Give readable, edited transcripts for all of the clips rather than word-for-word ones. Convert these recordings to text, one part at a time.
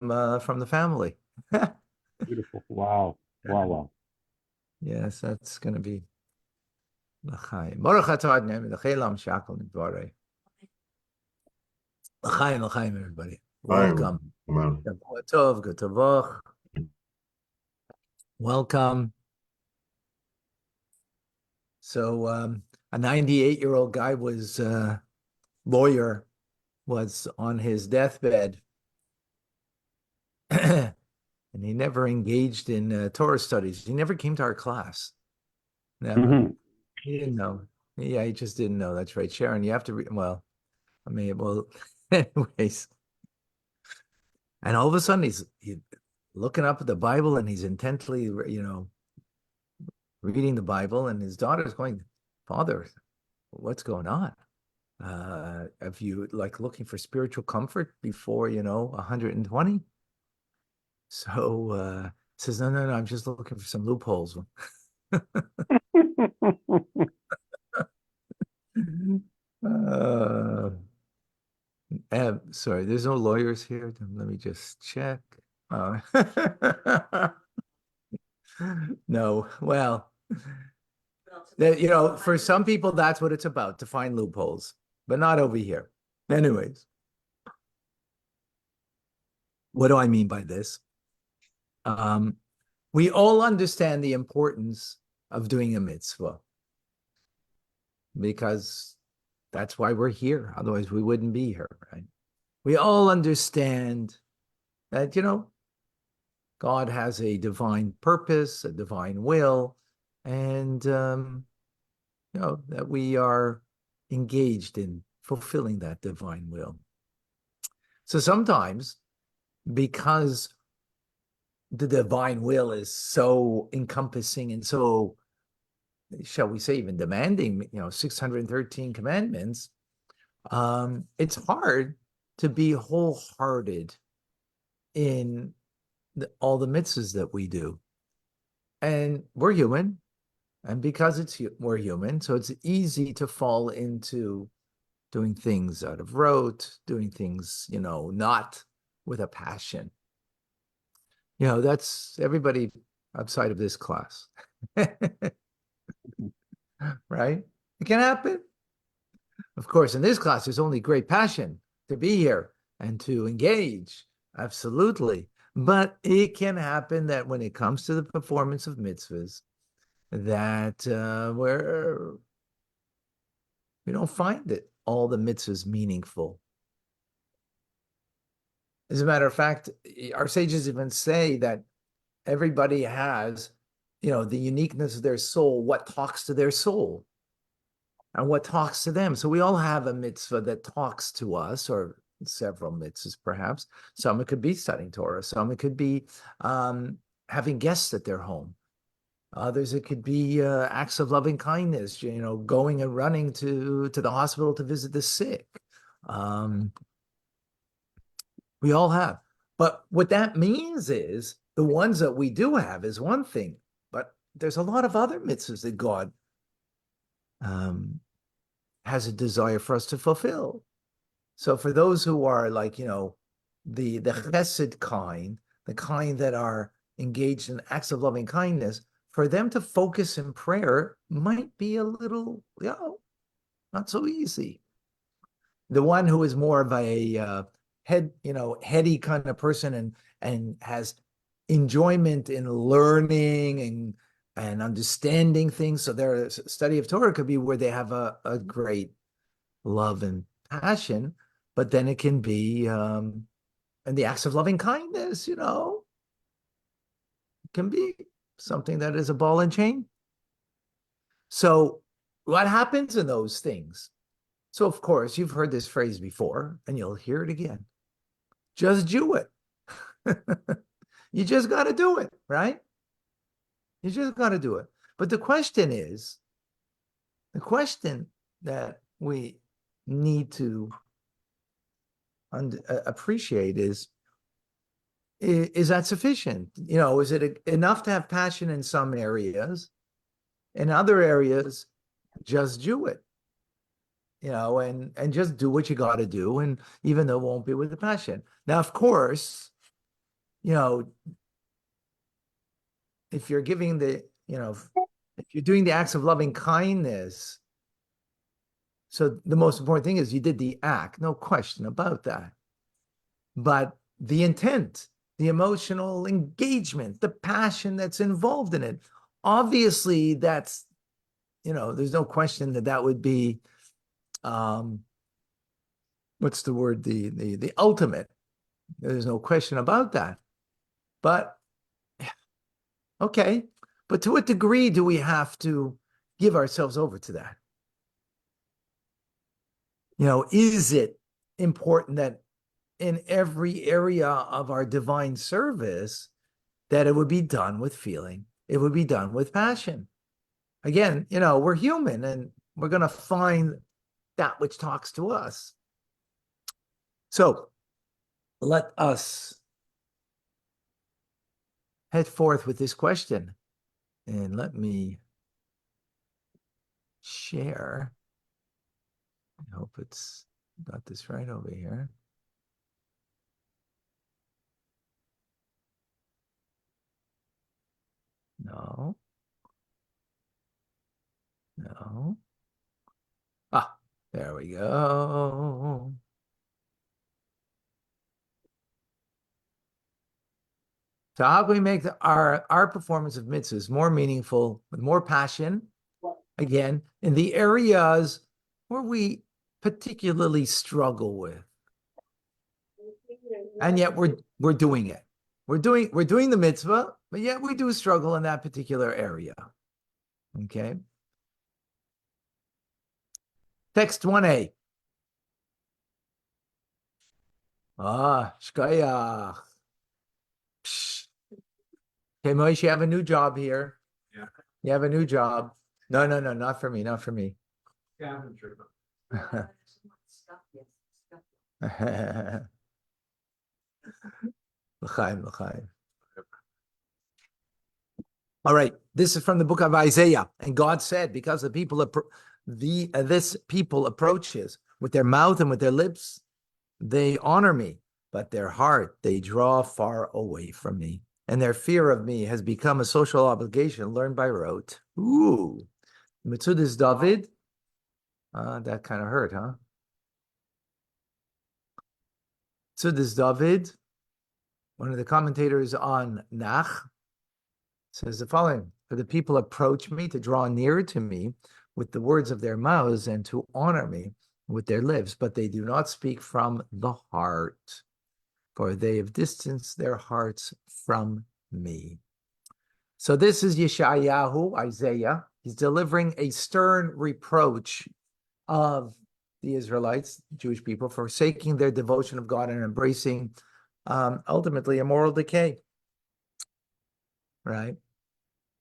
from the family. Beautiful. Wow. Wow. Wow. Yes, that's going to be l'chaim. Baruch atah Adonai melechei olam she'akol nidbarei. L'chaim, l'chaim, everybody. Fine. Welcome. Amen. Shavua tov, g'tovach. Welcome. So, a 98-year-old guy was lawyer was on his deathbed, and he never engaged in Torah studies. He never came to our class. Never. He didn't know. Yeah, he just didn't know. That's right, Sharon. You have to read. Well, I mean, well, anyways. And all of a sudden, he's looking up at the Bible, and he's intently, reading the Bible. And his daughter's going, "Father, what's going on? Have you looking for spiritual comfort before 120?" So says, no, I'm just looking for some loopholes. Sorry, there's no lawyers here. Let me just check. No, well, for some people, that's what it's about, to find loopholes, but not over here. Anyways, what do I mean by this? We all understand the importance of doing a mitzvah because that's why we're here. Otherwise, we wouldn't be here, right? We all understand that, God has a divine purpose, a divine will, and, that we are engaged in fulfilling that divine will. So sometimes, because the divine will is so encompassing and so, shall we say, even demanding, 613 commandments, it's hard to be wholehearted in all the mitzvahs that we do. And we're human, and because we're human, so it's easy to fall into doing things out of rote, doing things, not with a passion. That's everybody outside of this class. Right? It can happen. Of course, in this class, there's only great passion to be here and to engage. Absolutely. But it can happen that when it comes to the performance of mitzvahs, that we don't find it, all the mitzvahs, meaningful. As a matter of fact, our sages even say that everybody has, the uniqueness of their soul, what talks to their soul and what talks to them. So we all have a mitzvah that talks to us, or several mitzvahs perhaps. Some it could be studying Torah. Some it could be having guests at their home. Others it could be acts of loving kindness, going and running to the hospital to visit the sick. We all have. But what that means is the ones that we do have is one thing, but there's a lot of other mitzvahs that God has a desire for us to fulfill. So for those who are the chesed kind, the kind that are engaged in acts of loving kindness, for them to focus in prayer might be a little, not so easy. The one who is more of a heady kind of person and has enjoyment in learning and understanding things. So their study of Torah could be where they have a great love and passion, but then it can be and the acts of loving kindness, can be something that is a ball and chain. So what happens in those things? So of course, you've heard this phrase before, and you'll hear it again. Just do it. You just got to do it, right? You just got to do it. But the question that we need to appreciate is that sufficient? Is it enough to have passion in some areas? In other areas, just do it. And just do what you got to do, and even though it won't be with the passion. Now, of course, you know, if you're giving the, if you're doing the acts of loving kindness, so the most important thing is you did the act, no question about that. But the intent, the emotional engagement, the passion that's involved in it, obviously that's, there's no question that that would be, what's the word? The ultimate. There's no question about that. But okay, but to what degree do we have to give ourselves over to that? Is it important that in every area of our divine service that it would be done with feeling, it would be done with passion? Again, we're human and we're going to find that which talks to us. So let us head forth with this question. And let me share. I hope it's got this right over here. No. No. Ah, there we go. So how can we make our performance of mitzvahs more meaningful, with more passion, again, in the areas where we particularly struggle with? And yet we're doing it. We're doing the mitzvah, but yet we do struggle in that particular area. Okay. Text 1a. Shkayach. Okay, Moshe, you have a new job here. Yeah. You have a new job. No, not for me, not for me. Yeah, I'm sure. L'chaim, l'chaim. All right, this is from the book of Isaiah, and God said, because the people this people approaches with their mouth and with their lips, they honor me, but their heart they draw far away from me, and their fear of me has become a social obligation learned by rote. Ooh, Mitzudis David. That kind of hurt, huh? Mitzudis David, one of the commentators on Nach, says the following: for the people approach me to draw near to me with the words of their mouths and to honor me with their lips, but they do not speak from the heart, for they have distanced their hearts from me. So this is Yeshayahu, Isaiah. He's delivering a stern reproach of the Israelites, Jewish people, for forsaking their devotion of God and embracing ultimately a moral decay. Right?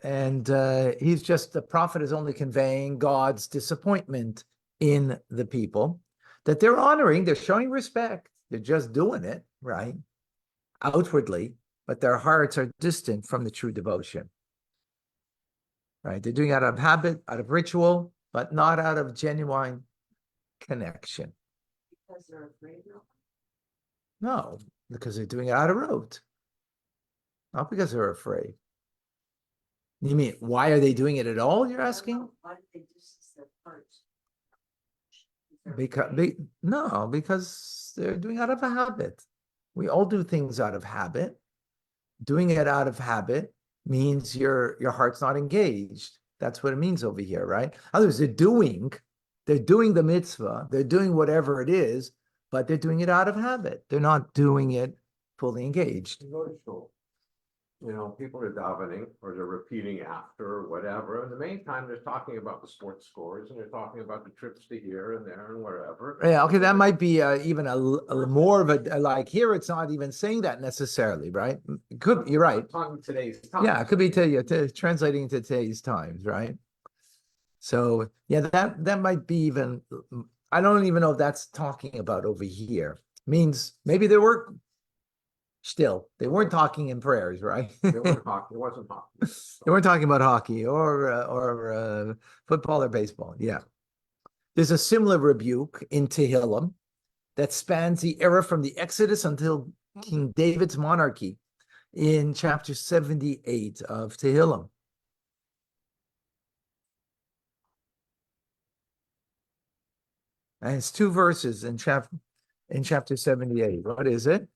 And the prophet is only conveying God's disappointment in the people, that they're honoring, they're showing respect, they're just doing it, right? Outwardly, but their hearts are distant from the true devotion. Right? They're doing it out of habit, out of ritual, but not out of genuine connection. Because they're afraid now? No, because they're doing it out of rote. Not because they're afraid. You mean, why are they doing it at all, you're asking? Why did they distance their hearts? Because they're doing it out of a habit. We all do things out of habit. Doing it out of habit means your heart's not engaged. That's what it means over here, right? Others, they're doing the mitzvah, they're doing whatever it is, but they're doing it out of habit. They're not doing it fully engaged. People are davening or they're repeating after or whatever. And the main time they're talking about the sports scores and they're talking about the trips to here and there and wherever. Yeah, okay, that might be even a more of a, like here, it's not even saying that necessarily, right? It could, you're right. Today's time. Yeah, it could be translating into today's times, right? So yeah, that might be even, I don't even know if that's talking about over here. Means maybe they were still, they weren't talking in prayers, right? It wasn't hockey. It wasn't hockey. They weren't talking about hockey or football or baseball. Yeah. There's a similar rebuke in Tehillim that spans the era from the Exodus until King David's monarchy. in chapter 78 of Tehillim. And it's 2 verses in chapter 78. What is it?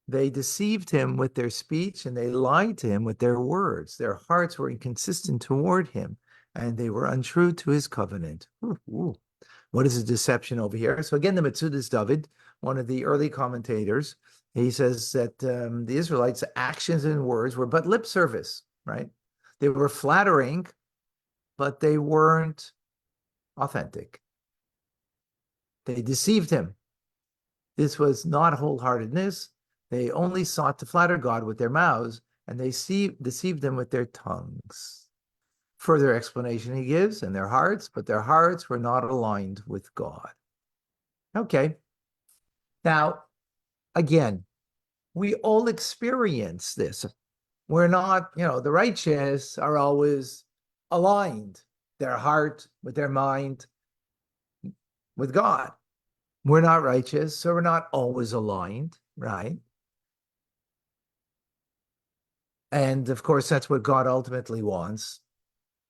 They deceived him with their speech and they lied to him with their words. Their hearts were inconsistent toward him and they were untrue to his covenant. Ooh, ooh. What is a deception over here? So again, the Metzudas David, one of the early commentators, he says that the Israelites' actions and words were but lip service, right? They were flattering, but they weren't authentic. They deceived him. This was not wholeheartedness. They only sought to flatter God with their mouths, and they deceived him with their tongues. Further explanation he gives, in their hearts, but their hearts were not aligned with God. Okay. Now, again, we all experience this. We're not, the righteous are always aligned, their heart with their mind with God. We're not righteous, so we're not always aligned, right? And of course, that's what God ultimately wants,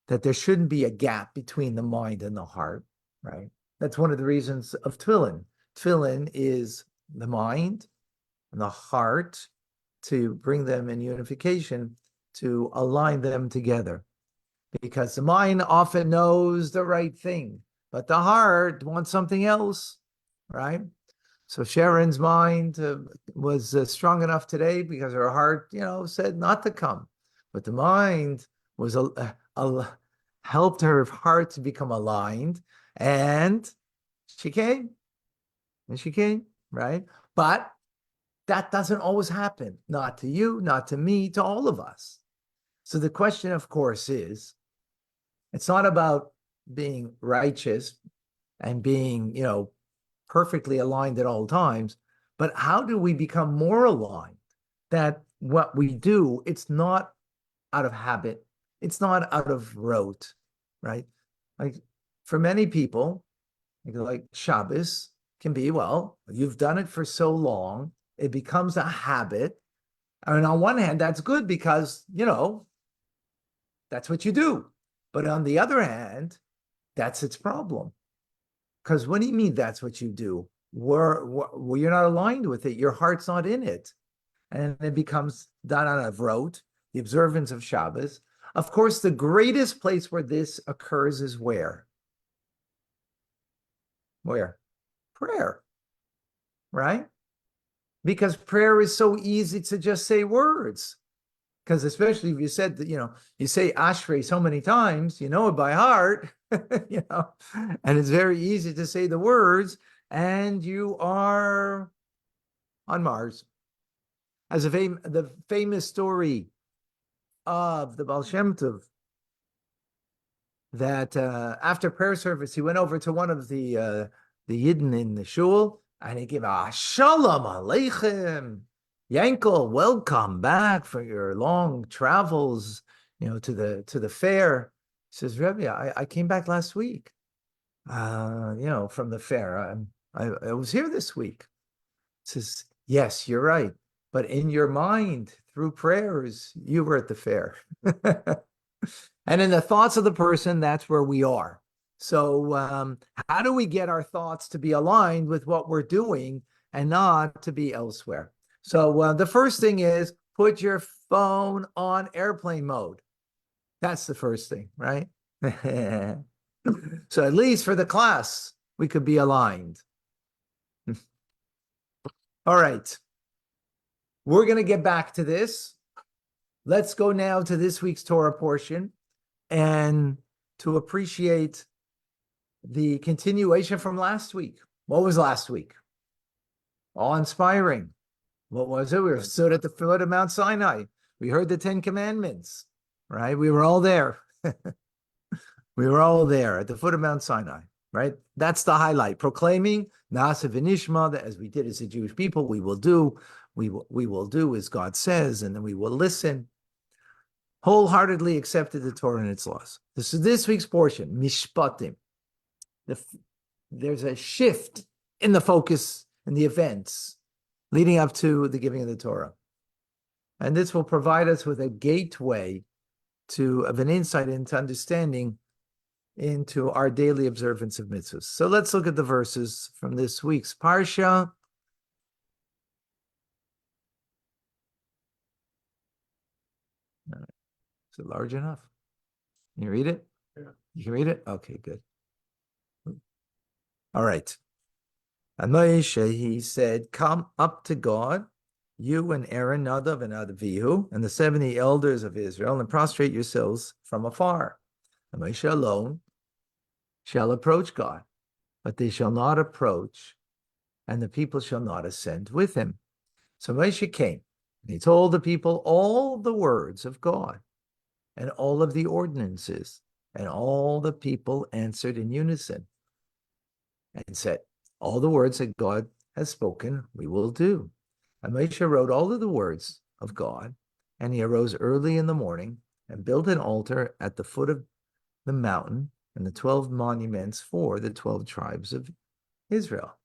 that there shouldn't be a gap between the mind and the heart, right? That's one of the reasons of tefillin. Tefillin is the mind and the heart to bring them in unification, to align them together. Because the mind often knows the right thing, but the heart wants something else, right? So Sharon's mind was strong enough today because her heart, said not to come. But the mind was helped her heart to become aligned, and she came. And she came, right? But that doesn't always happen. Not to you, not to me, to all of us. So the question, of course, is, it's not about being righteous and being, perfectly aligned at all times, but how do we become more aligned that what we do, it's not out of habit, it's not out of rote, right? Like for many people, like Shabbos can be, well, you've done it for so long, it becomes a habit. And on one hand, that's good because, that's what you do. But on the other hand, that's its problem. Because what do you mean that's what you do? Well, you're not aligned with it. Your heart's not in it. And it becomes done on a rote, the observance of Shabbos. Of course, the greatest place where this occurs is where? Where? Prayer, right? Because prayer is so easy to just say words. Because especially if you said that, you say Ashrei so many times, you know it by heart, and it's very easy to say the words, and you are on Mars. As the famous story of the Baal Shem Tov, that after prayer service, he went over to one of the Yidden in the shul, and he gave a Shalom Aleichem. Yankel, welcome back for your long travels, to the fair. He says, Rabbi, I came back last week, from the fair. I was here this week. He says, yes, you're right. But in your mind, through prayers, you were at the fair. And in the thoughts of the person, that's where we are. So how do we get our thoughts to be aligned with what we're doing and not to be elsewhere? So the first thing is put your phone on airplane mode. That's the first thing, right? So at least for the class, we could be aligned. All right. We're going to get back to this. Let's go now to this week's Torah portion and to appreciate the continuation from last week. What was last week? Awe-inspiring. What was it? We stood at the foot of Mount Sinai. We heard the 10 Commandments, right? We were all there. We were all there at the foot of Mount Sinai, right? That's the highlight. Proclaiming Na'aseh v'nishma, that as we did as a Jewish people, we will do. We will do as God says, and then we will listen. Wholeheartedly accepted the Torah and its laws. This is this week's portion, Mishpatim. There's a shift in the focus and the events leading up to the giving of the Torah. And this will provide us with a gateway of an insight into understanding into our daily observance of mitzvahs. So let's look at the verses from this week's Parsha. Is it large enough? Can you read it? Yeah. You can read it? Okay, good. All right. And Moshe, he said, come up to God, you and Aaron, Nadav and Avihu, and the 70 elders of Israel, and prostrate yourselves from afar. And Moshe alone shall approach God, but they shall not approach, and the people shall not ascend with him. So Moshe came, and he told the people all the words of God, and all of the ordinances, and all the people answered in unison, and said, all the words that God has spoken, we will do. And Moshe wrote all of the words of God, and he arose early in the morning and built an altar at the foot of the mountain and the 12 monuments for the 12 tribes of Israel.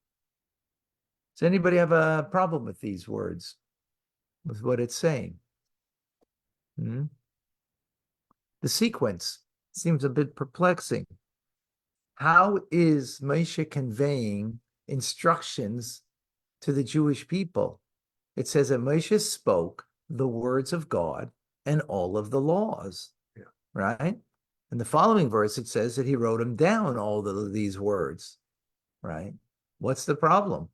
Does anybody have a problem with these words, with what it's saying? The sequence seems a bit perplexing. How is Moshe conveying instructions to the Jewish people? It says that Moshe spoke the words of God and all of the laws, right? In the following verse, it says that he wrote them down, all of these words, right? What's the problem?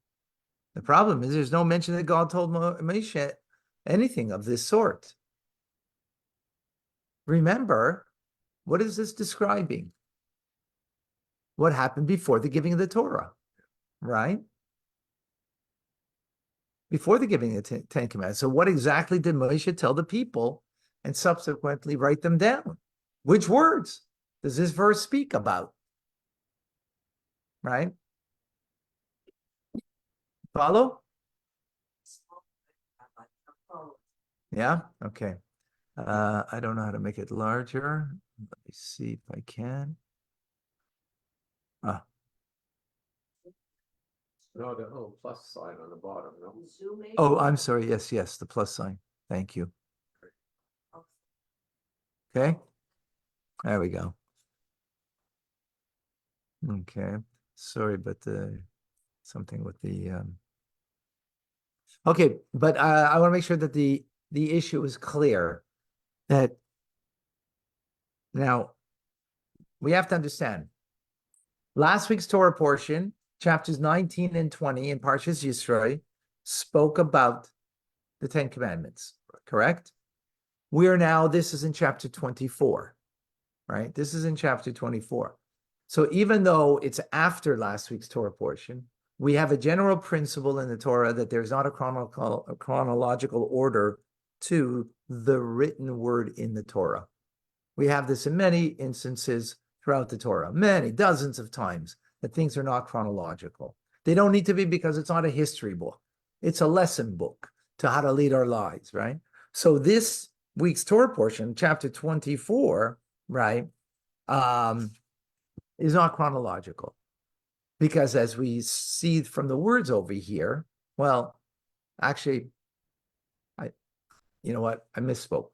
The problem is there's no mention that God told Moshe anything of this sort. Remember, what is this describing? What happened before the giving of the Torah, right? Before the giving of the Ten Commandments. So what exactly did Moshe tell the people and subsequently write them down? Which words does this verse speak about? Right? Follow? Yeah? Okay. I don't know how to make it larger. Let me see if I can. No, the little plus sign on the bottom, no? Oh, I'm sorry. Yes, the plus sign. Thank you. Okay. There we go. Okay. Sorry, but something with the okay, but I want to make sure that the issue is clear. That now we have to understand. Last week's Torah portion, chapters 19 and 20 in Parshas Yisro, spoke about the Ten Commandments, correct? This is in chapter 24, right? This is in chapter 24. So even though it's after last week's Torah portion, we have a general principle in the Torah that there's not a chronological order to the written word in the Torah. We have this in many instances throughout the Torah, many, dozens of times, that things are not chronological. They don't need to be because it's not a history book. It's a lesson book to how to lead our lives, right? So this week's Torah portion, chapter 24, right, is not chronological. Because as we see from the words over here, well, actually, you know what? I misspoke.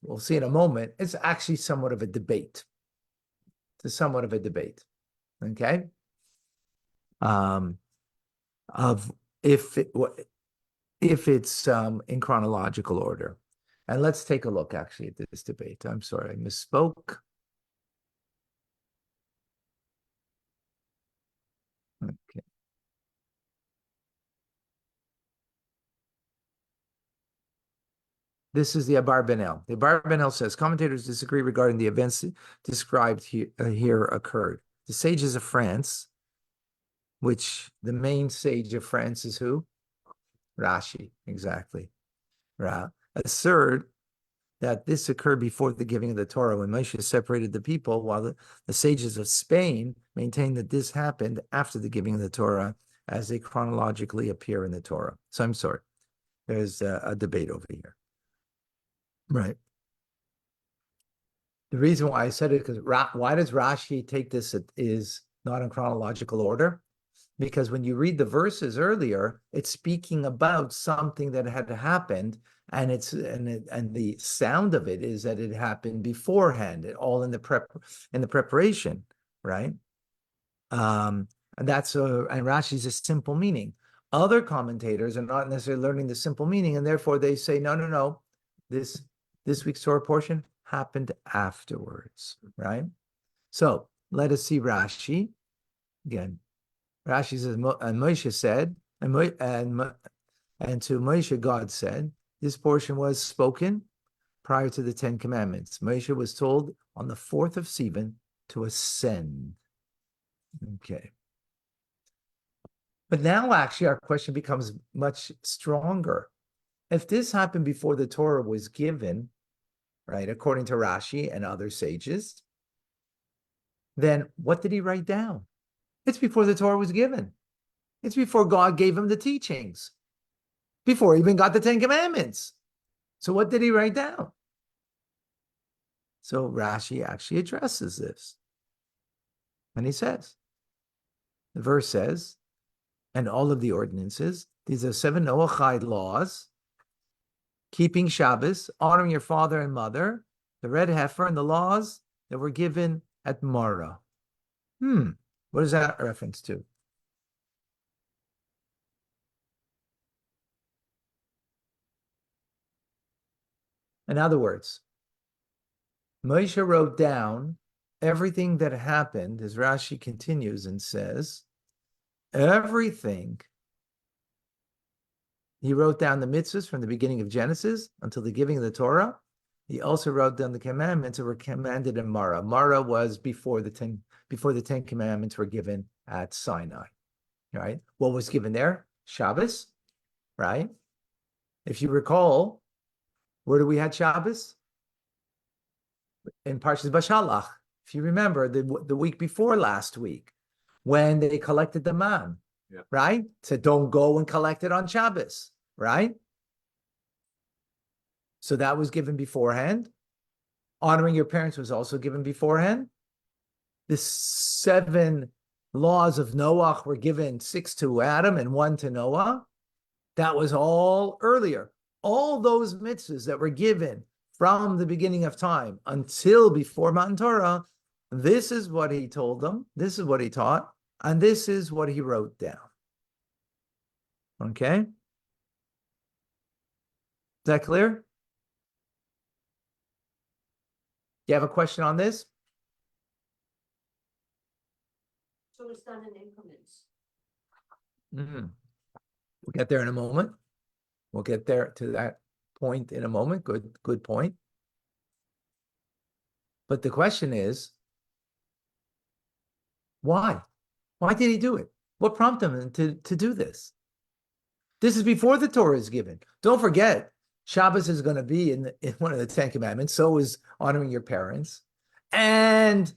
We'll see in a moment. It's actually somewhat of a debate. It's somewhat of a debate. Okay. Of if it's in chronological order. And let's take a look actually at this debate. I'm sorry, I misspoke. Okay. This is the Abarbanel. The Abarbanel says, commentators disagree regarding the events described here occurred. The sages of France, which the main sage of France is who? Rashi, exactly. Assert that this occurred before the giving of the Torah when Moshe separated the people, while the sages of Spain maintain that this happened after the giving of the Torah as they chronologically appear in the Torah. So I'm sorry. There's a debate over here. Right. The reason why I said it, because why does Rashi take this is not in chronological order? because when you read the verses earlier, it's speaking about something that had happened, and the sound of it is that it happened beforehand, all in the preparation, right? And that's and Rashi's a simple meaning. Other commentators are not necessarily learning the simple meaning, and therefore they say, no. This week's Torah portion happened afterwards, right? So let us see Rashi again. Rashi says, and Moshe said, and to Moshe God said, this portion was spoken prior to the Ten Commandments. Moshe was told on the 4th of Sivan to ascend. Okay. But now actually our question becomes much stronger. If this happened before the Torah was given, right, according to Rashi and other sages, then what did he write down? It's before the Torah was given. It's before God gave him the teachings, before he even got the Ten Commandments. So what did he write down? So Rashi actually addresses this. And he says, the verse says, and all of the ordinances, these are 7 Noachide laws, keeping Shabbos, honoring your father and mother, the red heifer, and the laws that were given at Marah. What is that reference to? In other words, Moshe wrote down everything that happened, as Rashi continues and says, everything. He wrote down the mitzvahs from the beginning of Genesis until the giving of the Torah. He also wrote down the commandments that were commanded in Marah. Marah was before the Ten Commandments were given at Sinai, right? What was given there? Shabbos, right? If you recall, where do we had Shabbos? In Parshas Bashalach. If you remember, the week before last week, when they collected the man, right? Said, don't go and collect it on Shabbos, right? So that was given beforehand. Honoring your parents was also given beforehand. The 7 laws of Noah were given, 6 to Adam and 1 to Noah. That was all earlier. All those mitzvahs that were given from the beginning of time until before Matan Torah, this is what he told them, this is what he taught, and this is what he wrote down. Okay? Is that clear? Do you have a question on this? So it's done in increments. We'll get there in a moment. We'll get there to that point in a moment. Good point. But the question is, why? Why did he do it? What prompted him to do this? This is before the Torah is given. Don't forget, Shabbos is going to be in one of the 10 Commandments. So is honoring your parents. And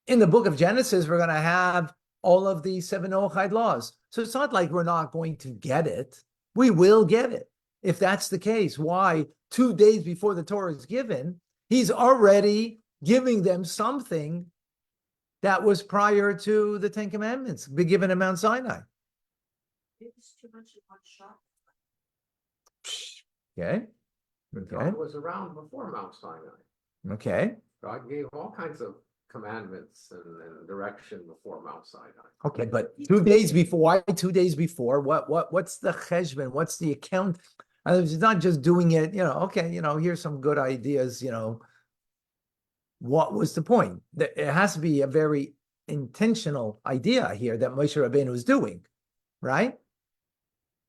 in the book of Genesis, we're going to have all of the 7 Noachide laws. So it's not like we're not going to get it. We will get it. If that's the case, why 2 days before the Torah is given, he's already giving them something that was prior to the 10 Commandments, be given at Mount Sinai. It's too much in one shot. Okay. God was around before Mount Sinai. Okay. God gave all kinds of commandments and direction before Mount Sinai. Okay, but 2 days before, why 2 days before? What's the cheshbon? What's the account? It's not just doing it, okay, here's some good ideas, What was the point? It has to be a very intentional idea here that Moshe Rabbeinu was doing, right?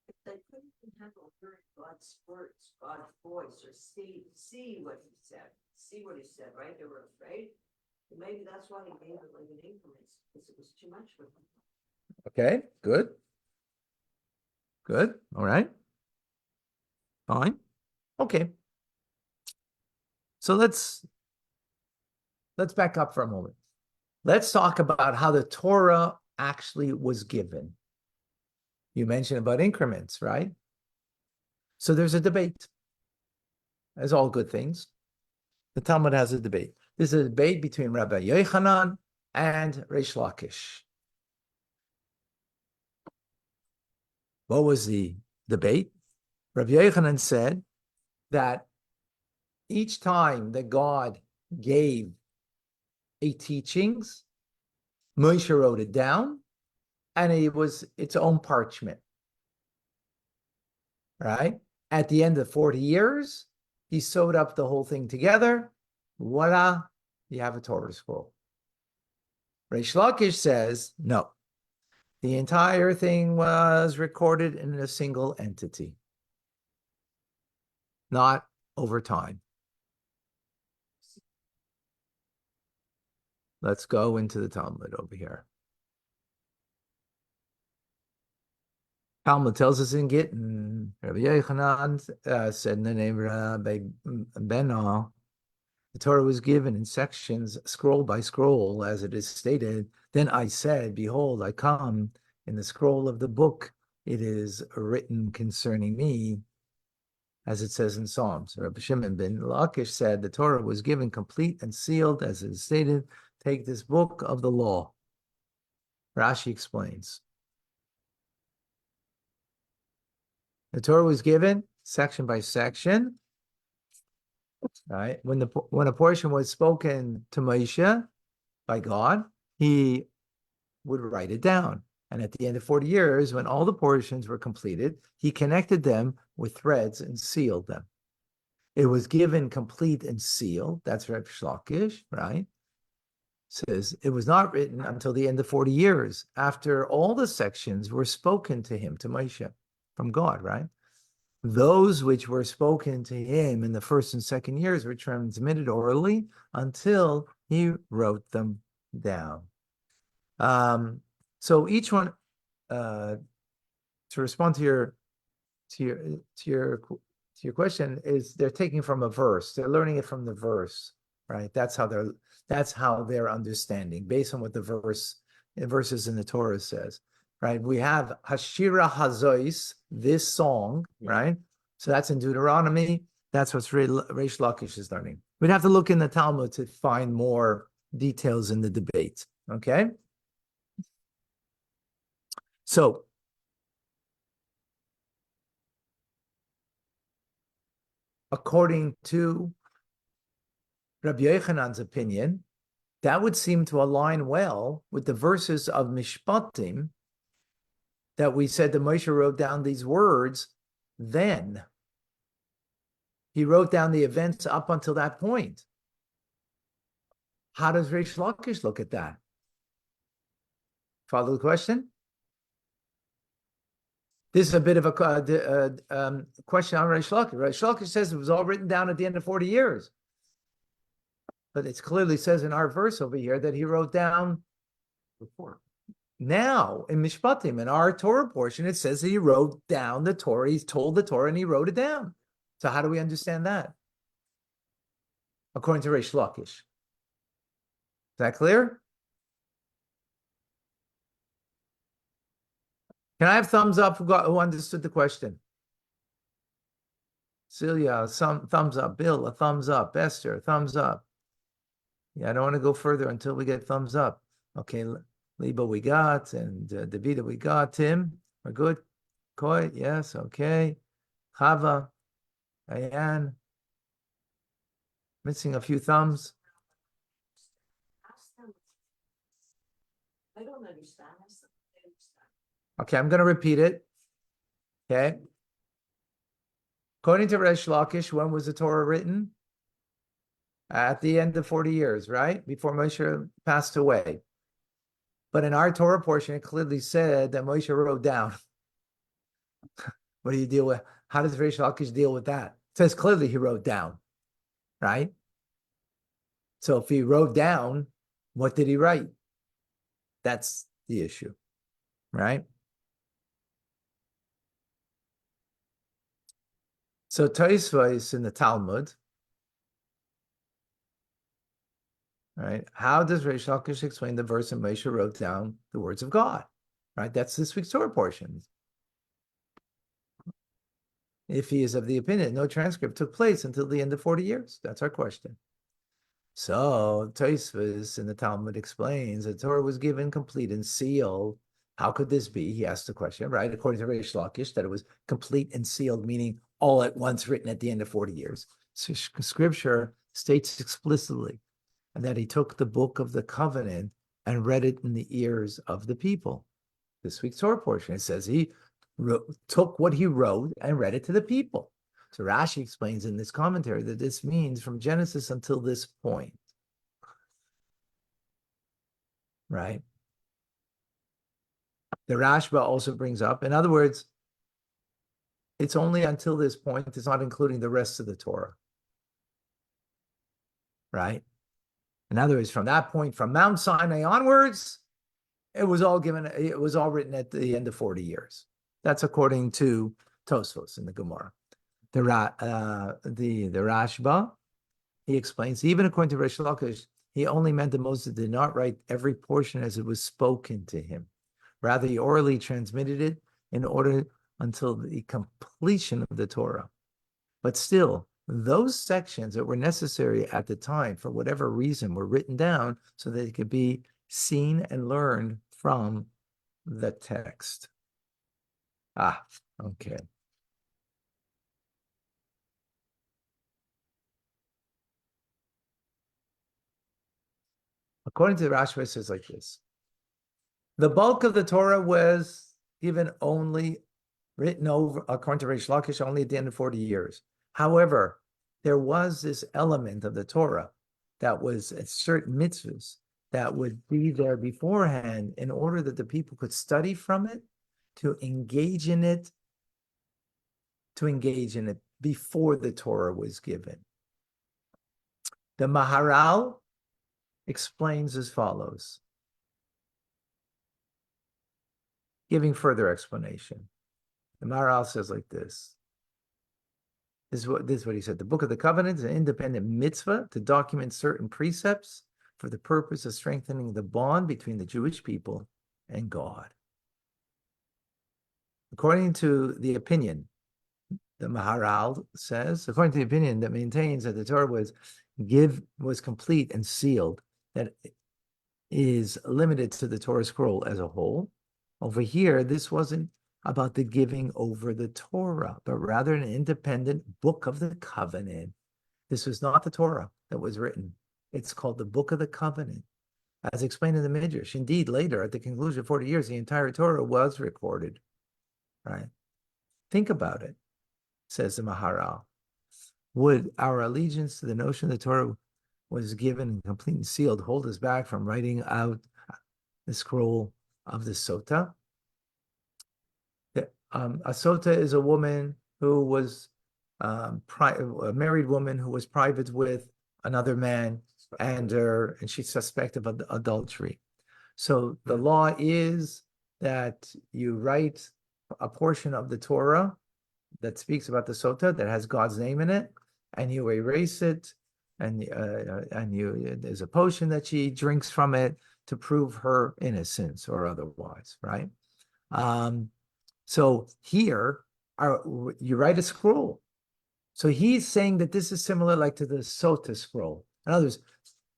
If they couldn't handle hearing God's words, God's voice, or see what he said, right? They were afraid. And maybe that's why he gave it like in increments, because it was too much for them. Okay, good. Good. All right. Fine. Okay. So let's back up for a moment. Let's talk about how the Torah actually was given. You mentioned about increments, right? So there's a debate. As all good things, the Talmud has a debate. This is a debate between Rabbi Yochanan and Reish Lakish. What was the debate? Rabbi Yochanan said that each time that God gave a teachings, Moshe wrote it down, and it was its own parchment, right? At the end of 40 years, he sewed up the whole thing together. Voila, you have a Torah scroll. Reish Lakish says, no, the entire thing was recorded in a single entity, not over time. Let's go into the Talmud over here. Talmud tells us in Gittin, Rabbi Yochanan said in the name of Rabbi Benah, the Torah was given in sections, scroll by scroll, as it is stated. Then I said, behold, I come in the scroll of the book. It is written concerning me, as it says in Psalms. Rabbi Shimon ben Lakish said, the Torah was given complete and sealed, as it is stated. Take this book of the law. Rashi explains. The Torah was given section by section, right? When a portion was spoken to Moshe by God, he would write it down. And at the end of 40 years, when all the portions were completed, he connected them with threads and sealed them. It was given complete and sealed. That's Reb Shlakish, right? Says it was not written until the end of 40 years, after all the sections were spoken to him, to Moshe, from God, right? Those which were spoken to him in the first and second years were transmitted orally until he wrote them down. So each one, to respond to your question, is they're taking from a verse. They're learning it from the verse, right? That's how they're understanding based on what the verses in the Torah says, right? We have Hashira Hazois, this song, right? So that's in Deuteronomy. That's what Reish Lakish is learning. We'd have to look in the Talmud to find more details in the debate. Okay. So, according to Rabbi Yochanan's opinion, that would seem to align well with the verses of Mishpatim that we said that Moshe wrote down these words. Then he wrote down the events up until that point. How does Reish Lakish look at that? Follow the question? This is a bit of a question on Reish Lakish. Reish Lakish says it was all written down at the end of 40 years. But it clearly says in our verse over here that he wrote down before. Now, in Mishpatim, in our Torah portion, it says that he wrote down the Torah. He's told the Torah and he wrote it down. So how do we understand that? According to Reish Lakish. Is that clear? Can I have thumbs up who understood the question? Celia, some thumbs up. Bill, a thumbs up. Esther, a thumbs up. Yeah, I don't want to go further until we get thumbs up. Okay, Liba we got, and Davida we got. Tim, we're good. Koi, yes, okay. Chava, Diane, missing a few thumbs. Ask them. I don't understand. Ask them if they understand. Okay, I'm going to repeat it. Okay. According to Reish Lakish, when was the Torah written? At the end of 40 years, right? Before Moshe passed away. But in our Torah portion, it clearly said that Moshe wrote down. What do you deal with? How does Reish Lakish deal with that? It says clearly he wrote down, right? So if he wrote down, what did he write? That's the issue, right? So Tosfos in the Talmud, right? How does Reish Lakish explain the verse in Moshe wrote down the words of God? Right? That's this week's Torah portion. If he is of the opinion no transcript took place until the end of 40 years. That's our question. So Tosfos in the Talmud explains the Torah was given complete and sealed How could this be? He asked the question, right? According to Reish Lakish, that it was complete and sealed, meaning all at once written at the end of 40 years. So scripture states explicitly that he took the book of the covenant and read it in the ears of the people. This week's Torah portion, it says he took what he wrote and read it to the people. So Rashi explains in this commentary that this means from Genesis until this point, right? The Rashba also brings up, in other words, it's only until this point, it's not including the rest of the Torah, right? In other words, from that point, from Mount Sinai onwards, it was all written at the end of 40 years. That's according to Tosfos in the Gemara. The Rashba, he explains, even according to Reish Lakish, he only meant that Moses did not write every portion as it was spoken to him. Rather, he orally transmitted it in order until the completion of the Torah. But still, those sections that were necessary at the time, for whatever reason, were written down so that it could be seen and learned from the text. Okay. According to the Rashi, it says like this. The bulk of the Torah was given only, written over, according to Reish Lakish, only at the end of 40 years. However, there was this element of the Torah that was certain mitzvahs that would be there beforehand in order that the people could study from it, to engage in it before the Torah was given. The Maharal explains as follows, giving further explanation. The Maharal says like this. This is what he said. The Book of the Covenant is an independent mitzvah to document certain precepts for the purpose of strengthening the bond between the Jewish people and God. According to the opinion, the Maharal says, according to the opinion that maintains that the Torah was complete and sealed, that is limited to the Torah scroll as a whole. Over here, this wasn't about the giving over the Torah, but rather an independent book of the covenant. This was not the Torah that was written. It's called the Book of the Covenant. As explained in the Midrash, indeed, later, at the conclusion of 40 years, the entire Torah was recorded, right? Think about it, says the Maharal. Would our allegiance to the notion that the Torah was given and complete and sealed hold us back from writing out the scroll of the Sota? A Sota is a woman who was a married woman who was private with another man, and she's suspected of adultery. So the law is that you write a portion of the Torah that speaks about the Sota that has God's name in it, and you erase it, and there's a potion that she drinks from it to prove her innocence or otherwise, right? So here, you write a scroll. So he's saying that this is similar like to the Sota scroll. In other words,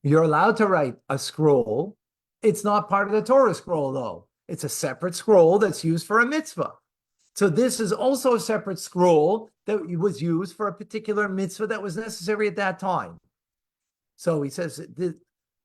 you're allowed to write a scroll. It's not part of the Torah scroll, though. It's a separate scroll that's used for a mitzvah. So this is also a separate scroll that was used for a particular mitzvah that was necessary at that time. So he says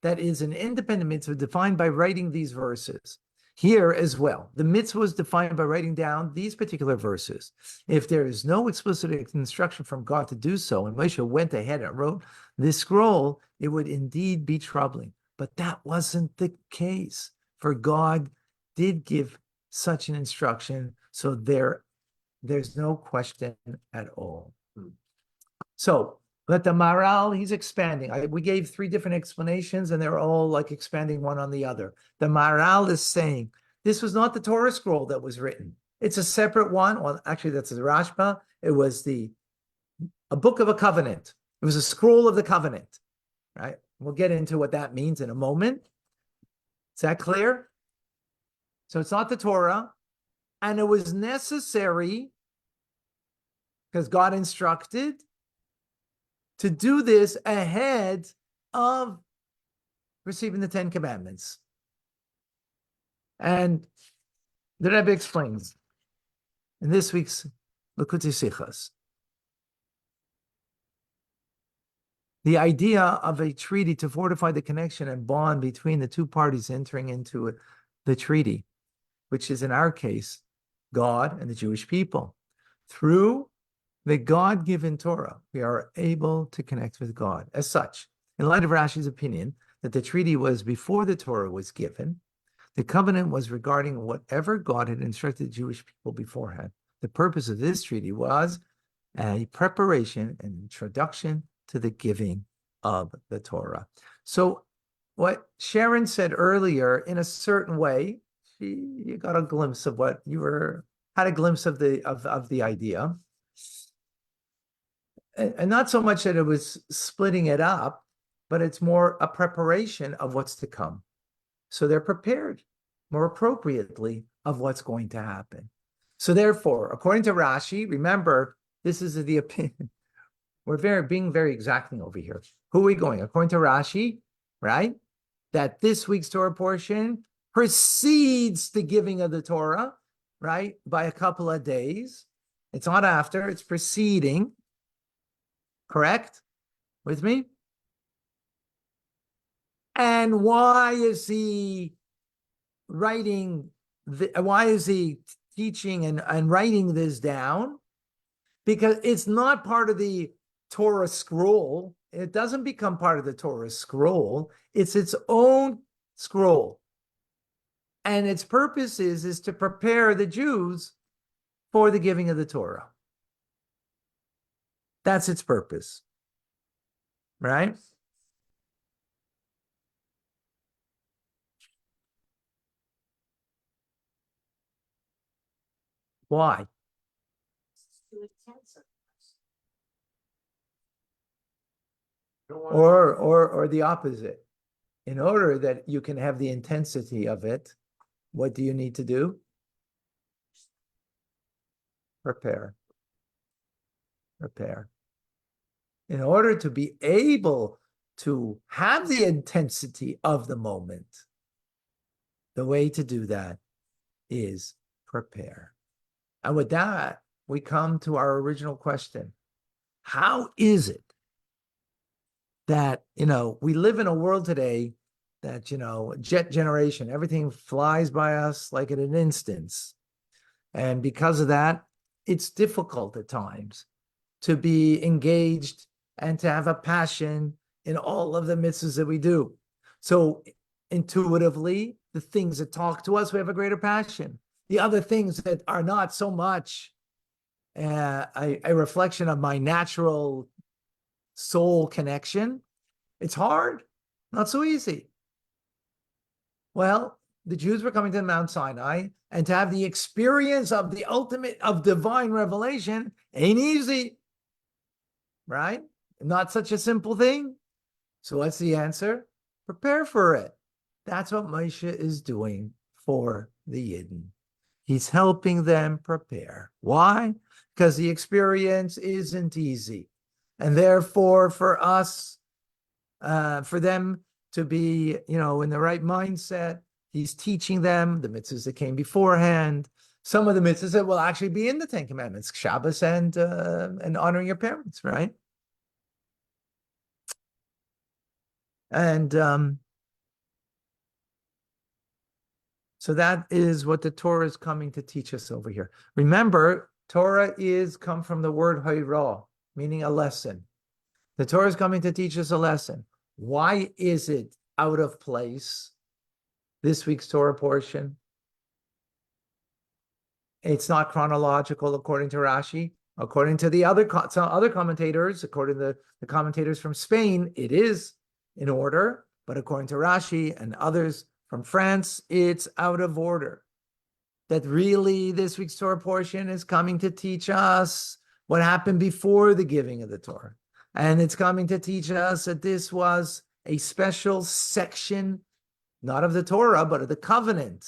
that is an independent mitzvah defined by writing these verses. Here as well, the mitzvah was defined by writing down these particular verses. If there is no explicit instruction from God to do so, and Moshe went ahead and wrote this scroll, it would indeed be troubling. But that wasn't the case, for God did give such an instruction, so there's no question at all. So, but the Maharal, he's expanding. We gave 3 different explanations, and they're all like expanding one on the other. The Maharal is saying, this was not the Torah scroll that was written. It's a separate one. Well, actually, that's the Rashba. It was a book of a covenant. It was a scroll of the covenant, right? We'll get into what that means in a moment. Is that clear? So it's not the Torah, and it was necessary because God instructed to do this ahead of receiving the 10 Commandments. And The Rebbe explains in this week's Likutei Sichos, the idea of a treaty to fortify the connection and bond between the two parties entering into the treaty, which is in our case, God and the Jewish people. Through the God-given Torah, we are able to connect with God. As such, in light of Rashi's opinion that the treaty was before the Torah was given, the covenant was regarding whatever God had instructed the Jewish people beforehand. The purpose of this treaty was a preparation and introduction to the giving of the Torah. So what Sharon said earlier, in a certain way, you got a glimpse of what you had a glimpse of the idea. And not so much that it was splitting it up, but it's more a preparation of what's to come. So they're prepared more appropriately of what's going to happen. So therefore, according to Rashi, remember, this is the opinion. We're being very exacting over here. Who are we going? According to Rashi, right? That this week's Torah portion precedes the giving of the Torah, right? By a couple of days. It's not after, it's preceding. Correct? With me? And why is he why is he teaching and writing this down? Because it's not part of the Torah scroll. It doesn't become part of the Torah scroll. It's its own scroll. And its purpose is to prepare the Jews for the giving of the Torah. That's its purpose. Right? Why? Or the opposite. In order that you can have the intensity of it, what do you need to do? Prepare. Prepare. In order to be able to have the intensity of the moment, the way to do that is prepare. And with that, we come to our original question. How is it that, we live in a world today that, jet generation, everything flies by us like in an instance. And because of that, it's difficult at times to be engaged and to have a passion in all of the mitzvahs that we do. So intuitively, the things that talk to us, we have a greater passion. The other things that are not so much a reflection of my natural soul connection, it's hard, not so easy. Well, the Jews were coming to Mount Sinai, and to have the experience of the ultimate of divine revelation ain't easy, right? Not such a simple thing. So what's the answer? Prepare for it. That's what Moshe is doing for the Yidden. He's helping them prepare. Why? Because the experience isn't easy. And therefore, for us, for them to be, in the right mindset, he's teaching them the mitzvahs that came beforehand, some of the mitzvahs that will actually be in the Ten Commandments, Shabbos and honoring your parents, right? And so that is what the Torah is coming to teach us over here. Remember, Torah come from the word hayra, meaning a lesson. The Torah is coming to teach us a lesson. Why is it out of place, this week's Torah portion? It's not chronological according to Rashi. According to some other commentators, according to the commentators from Spain, it is in order. But according to Rashi and others from France, it's out of order. That really this week's Torah portion is coming to teach us what happened before the giving of the Torah. And it's coming to teach us that this was a special section, not of the Torah, but of the covenant,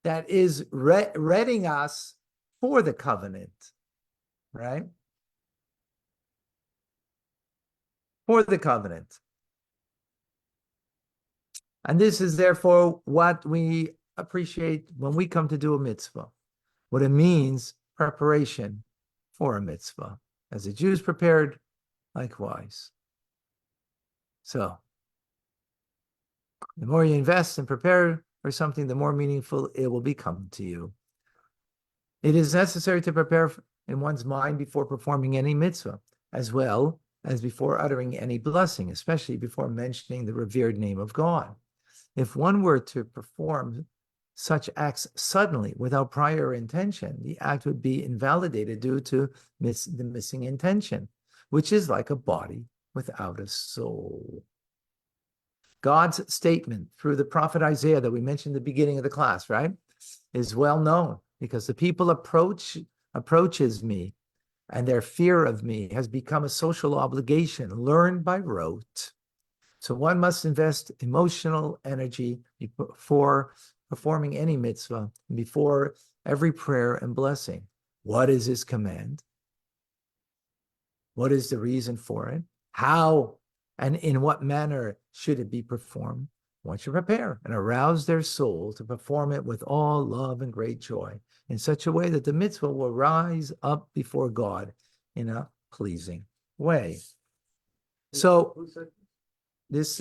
that is readying us for the covenant, right? For the covenant. And this is therefore what we appreciate when we come to do a mitzvah, what it means, preparation for a mitzvah. As the Jews prepared, likewise. So, the more you invest and prepare for something, the more meaningful it will become to you. It is necessary to prepare in one's mind before performing any mitzvah, as well as before uttering any blessing, especially before mentioning the revered name of God. If one were to perform such acts suddenly without prior intention, the act would be invalidated due to the missing intention, which is like a body without a soul. God's statement through the prophet Isaiah that we mentioned at the beginning of the class, right, is well known because the people approaches me, and their fear of me has become a social obligation learned by rote. So one must invest emotional energy before performing any mitzvah, before every prayer and blessing. What is his command? What is the reason for it? How and in what manner should it be performed? One should prepare and arouse their soul to perform it with all love and great joy in such a way that the mitzvah will rise up before God in a pleasing way. So this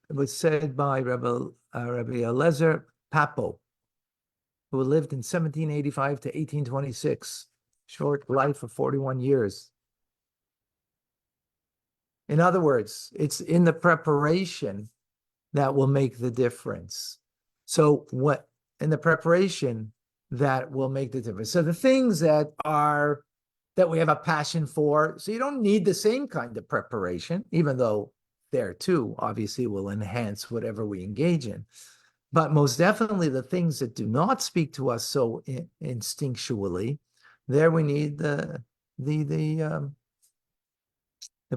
was said by Rabbi Eliezer Papo, who lived in 1785 to 1826, short life of 41 years. In other words, it's in the preparation that will make the difference. So what in the preparation that will make the difference. So the things that we have a passion for, so you don't need the same kind of preparation, even though there too, obviously will enhance whatever we engage in. But most definitely the things that do not speak to us so instinctually, there we need the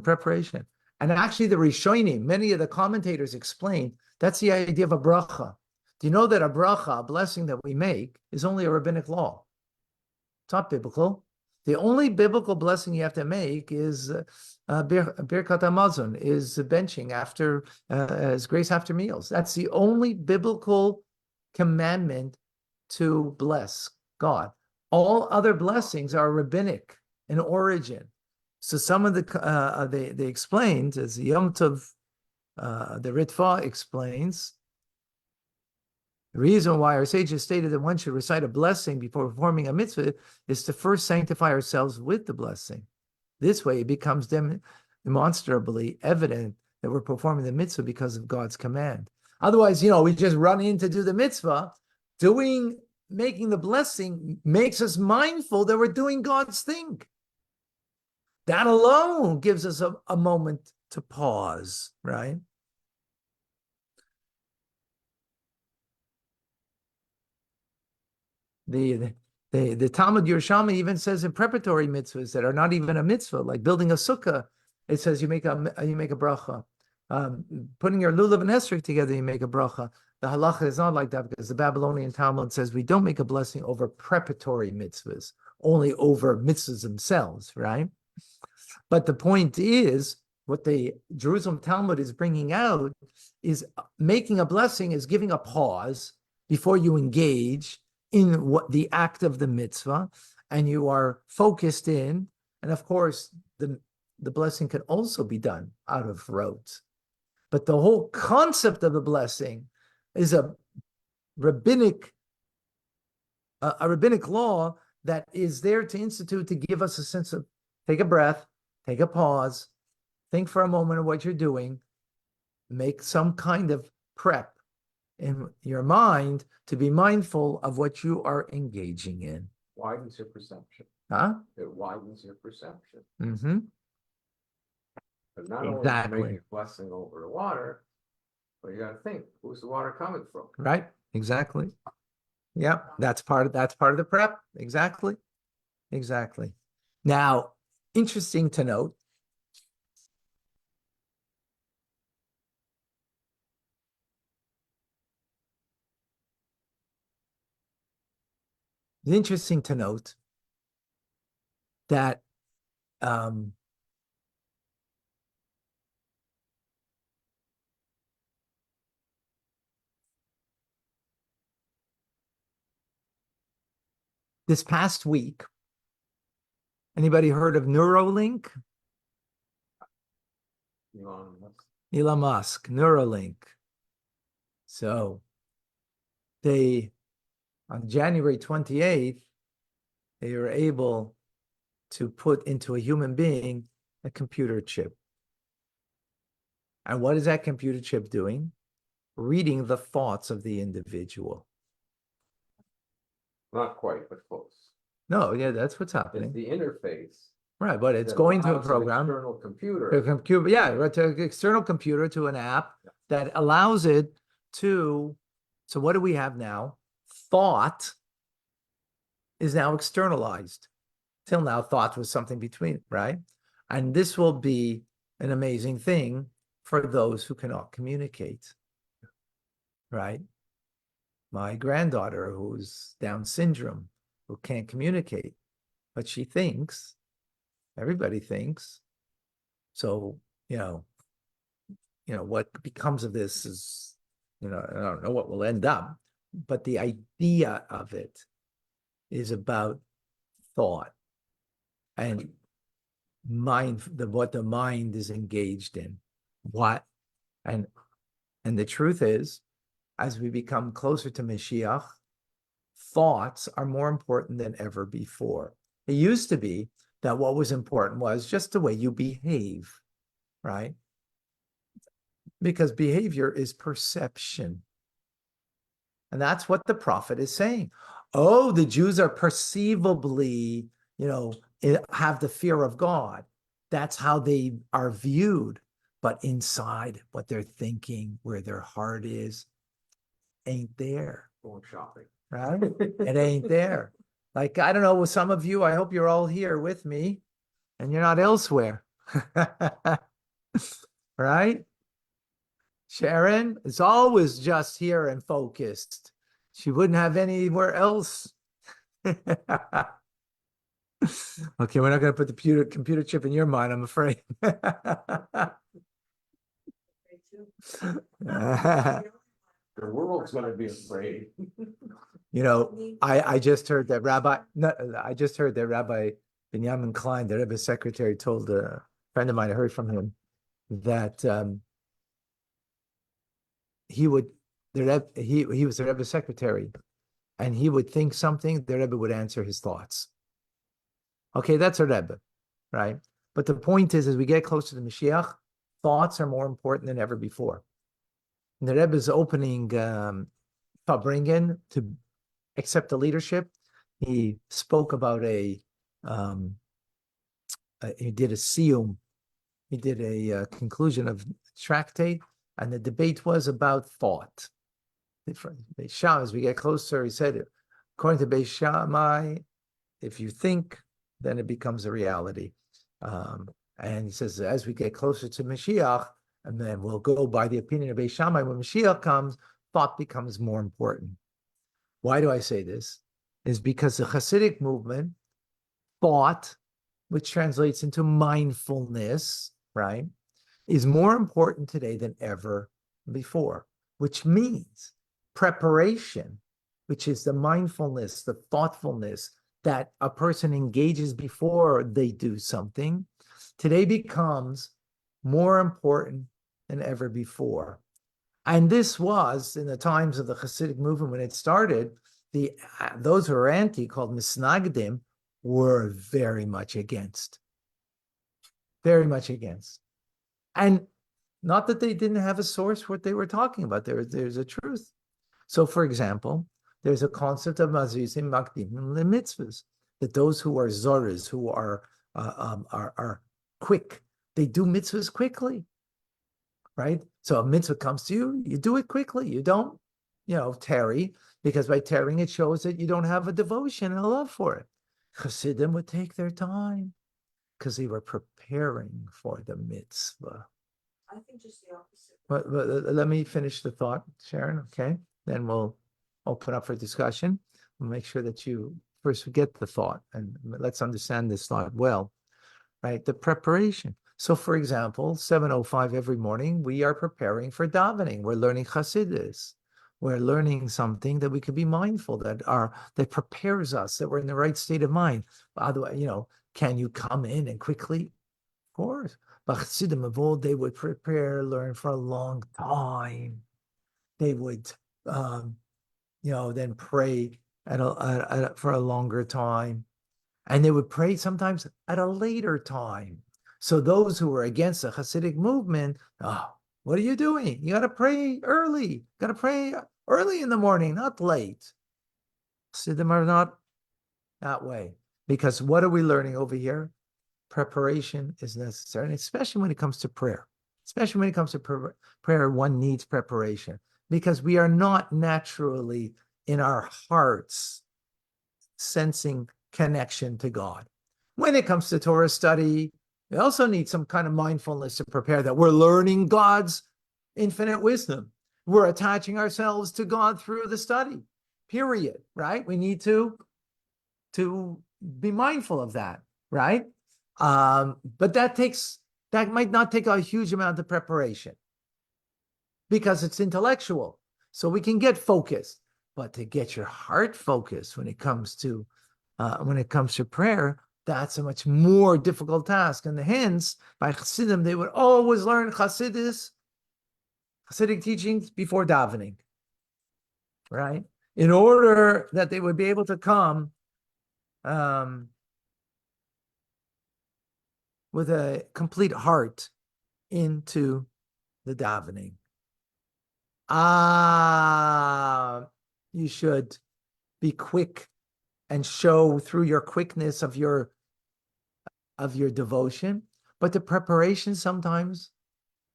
preparation. And actually the Rishonim, many of the commentators explain, that's the idea of a bracha. Do you know that a bracha, a blessing that we make, is only a rabbinic law? It's not biblical. The only biblical blessing you have to make is Birkat Hamazon, is benching after, as grace after meals. That's the only biblical commandment to bless God. All other blessings are rabbinic in origin. So some of they explained, as Yom Tov, the Ritva explains, the reason why our sages stated that one should recite a blessing before performing a mitzvah is to first sanctify ourselves with the blessing. This way it becomes demonstrably evident that we're performing the mitzvah because of God's command. Otherwise, we just run in to do the mitzvah. Making the blessing makes us mindful that we're doing God's thing. That alone gives us a moment to pause, right? The Talmud Yerushalmi even says in preparatory mitzvahs that are not even a mitzvah, like building a sukkah, it says you make a bracha. Putting your lulav and esrog together, you make a bracha. The halacha is not like that because the Babylonian Talmud says we don't make a blessing over preparatory mitzvahs, only over mitzvahs themselves, right? But the point is, what the Jerusalem Talmud is bringing out is making a blessing is giving a pause before you engage in what the act of the mitzvah, and you are focused in. And of course, the blessing can also be done out of rote. But the whole concept of the blessing is a rabbinic law that is there to institute, to give us a sense of take a breath, take a pause, think for a moment of what you're doing, make some kind of prep in your mind to be mindful of what you are engaging in. Widens your perception. Huh? It widens your perception. Mm-hmm. But not only Exactly. making a blessing over the water, but you got to think, who's the water coming from? Right. Exactly. Yeah, that's part of the prep. Exactly. Now, interesting to note, that This past week, anybody heard of Neuralink? Elon Musk. Elon Musk, Neuralink. So on January 28th, they were able to put into a human being a computer chip. And what is that computer chip doing? Reading the thoughts of the individual. Not quite, but close. No, yeah, that's what's It's happening. the interface. Right, but it's that going to a allows an program. External computer. A computer, yeah, right, to an external computer, to an app that allows it to. So what do we have now? Thought is now externalized. Till now, thought was something between, right? And this will be an amazing thing for those who cannot communicate, right? My granddaughter, who's Down syndrome, who can't communicate, but she thinks, everybody thinks. So, what becomes of this is, I don't know what will end up, but the idea of it is about thought and what the mind is engaged in. And the truth is, as we become closer to Mashiach, thoughts are more important than ever before. It used to be that what was important was just the way you behave, right? Because behavior is perception. And that's what the prophet is saying. Oh, the Jews are perceivably, have the fear of God. That's how they are viewed. But inside, what they're thinking, where their heart is, ain't there. Going shopping. Right? It ain't there. Like, I don't know, with some of you, I hope you're all here with me and you're not elsewhere. Right? Sharon is always just here and focused. She wouldn't have anywhere else. Okay, we're not going to put the computer chip in your mind, I'm afraid. The world's going to be afraid. I just heard that Rabbi Benjamin Klein, the Rebbe's secretary, told a friend of mine, I heard from him, that he was the Rebbe's secretary, and he would think something, the Rebbe would answer his thoughts. Okay, that's a Rebbe, right? But the point is, as we get closer to Mashiach, thoughts are more important than ever before. And the Rebbe's opening Fabringen to accept the leadership, he spoke about he did a siyum, he did a conclusion of tractate, and the debate was about thought. Beis Shammai, as we get closer, he said, according to Beis Shammai, if you think, then it becomes a reality. And he says, as we get closer to Mashiach, and then we'll go by the opinion of Beis Shammai, when Mashiach comes, thought becomes more important. Why do I say this? Is because the Hasidic movement, thought, which translates into mindfulness, right, is more important today than ever before, which means preparation, which is the mindfulness, the thoughtfulness that a person engages before they do something, today becomes more important than ever before. And this was in the times of the Hasidic movement when it started. Those who were anti, called misnagdim, were very much against. Very much against. And not that they didn't have a source for what they were talking about. There's a truth. So, for example, there's a concept of mazizim makdim lemitzvahs, that those who are zoras, who are quick, they do mitzvahs quickly, right? So a mitzvah comes to you, you do it quickly. You don't, tarry, because by tarrying it shows that you don't have a devotion and a love for it. Chassidim would take their time because they were preparing for the mitzvah. I think just the opposite. But let me finish the thought, Sharon, okay? Then we'll open up for discussion. We'll make sure that you first get the thought, and let's understand this thought well, right? The preparation. So, for example, 7:05 every morning, we are preparing for davening. We're learning Chassidus. we're learning something, that we could be mindful that prepares us, that we're in the right state of mind. By the way, can you come in and quickly? Of course. But Chassidim of old, they would prepare, learn for a long time. They would, then pray for a longer time. And they would pray sometimes at a later time. So those who were against the Hasidic movement, what are you doing? You got to pray early. You got to pray early in the morning, not late. Hasidim are not that way. Because what are we learning over here? Preparation is necessary, and especially when it comes to prayer. Especially when it comes to prayer, one needs preparation, because we are not naturally in our hearts sensing connection to God. When it comes to Torah study, we also need some kind of mindfulness to prepare that we're learning God's infinite wisdom. We're attaching ourselves to God through the study, period, right? We need to be mindful of that, right? But that might not take a huge amount of preparation because it's intellectual. So we can get focused, but to get your heart focused when it comes to prayer, that's a much more difficult task. And hence, by Chassidim, they would always learn Hasidic teachings before davening, right? In order that they would be able to come with a complete heart into the davening. You should be quick and show through your quickness of your devotion, but the preparation sometimes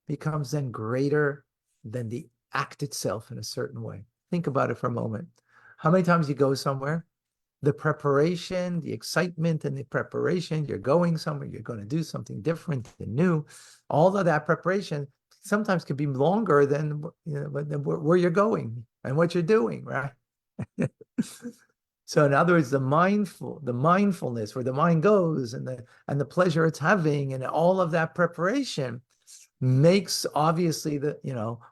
becomes then greater than the act itself in a certain way. Think about it for a moment. How many times you go somewhere, the preparation, the excitement and the preparation, you're going somewhere, you're going to do something different and new, all of that preparation sometimes can be longer than where you're going and what you're doing, right? So in other words, the mindfulness where the mind goes and the pleasure it's having and all of that preparation makes obviously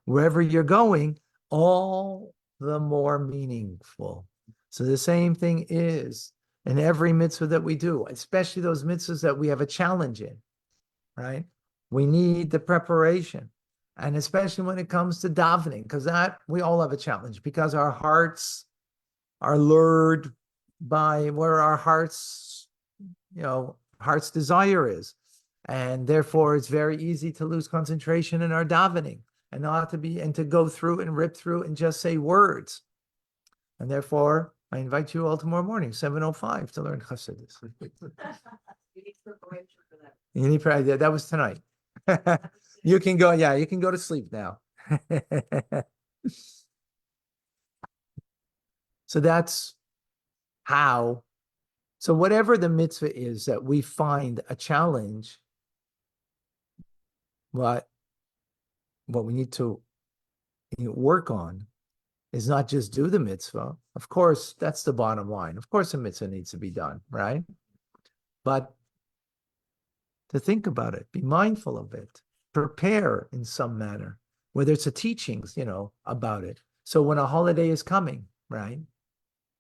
wherever you're going all the more meaningful. So the same thing is in every mitzvah that we do, especially those mitzvahs that we have a challenge in, right? We need the preparation. And especially when it comes to davening, because that we all have a challenge, because our hearts are lured by where our heart's desire is. And therefore it's very easy to lose concentration in our davening and to go through and rip through and just say words. And therefore I invite you all tomorrow morning, 7:05, to learn Chassidus. You need preparation for that. You need that was tonight. You can go to sleep now. So that's how. So whatever the mitzvah is that we find a challenge, what we need to work on is not just do the mitzvah. Of course, that's the bottom line. Of course, a mitzvah needs to be done, right? But to think about it, be mindful of it, prepare in some manner, whether it's a teachings, about it. So when a holiday is coming, right?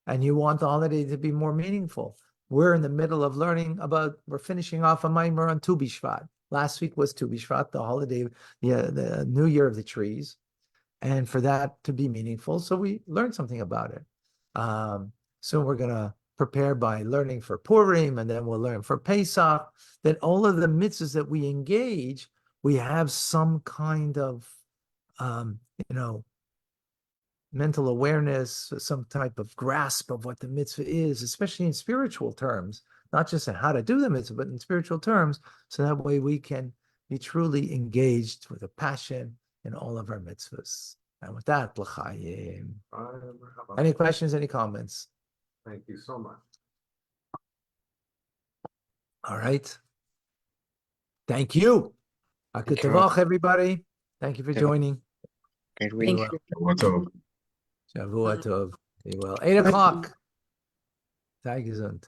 And you want the holiday to be more meaningful. We're in the middle of we're finishing off a Maimer on Tu B'Shvat. Last week was Tu B'Shvat, the holiday, the New Year of the Trees. And for that to be meaningful, so we learned something about it. So we're going to prepare by learning for Purim, and then we'll learn for Pesach. That all of the mitzvahs that we engage, we have some kind of, mental awareness, some type of grasp of what the mitzvah is, especially in spiritual terms, not just in how to do the mitzvah, but in spiritual terms. So that way we can be truly engaged with a passion in all of our mitzvahs. And with that, l'chaim. Any questions, any comments? Thank you so much. All right. Thank you. Good Tavach, everybody. Thank you for joining. Good week. Shavua Tov. Be well. 8 o'clock. Sei gesund.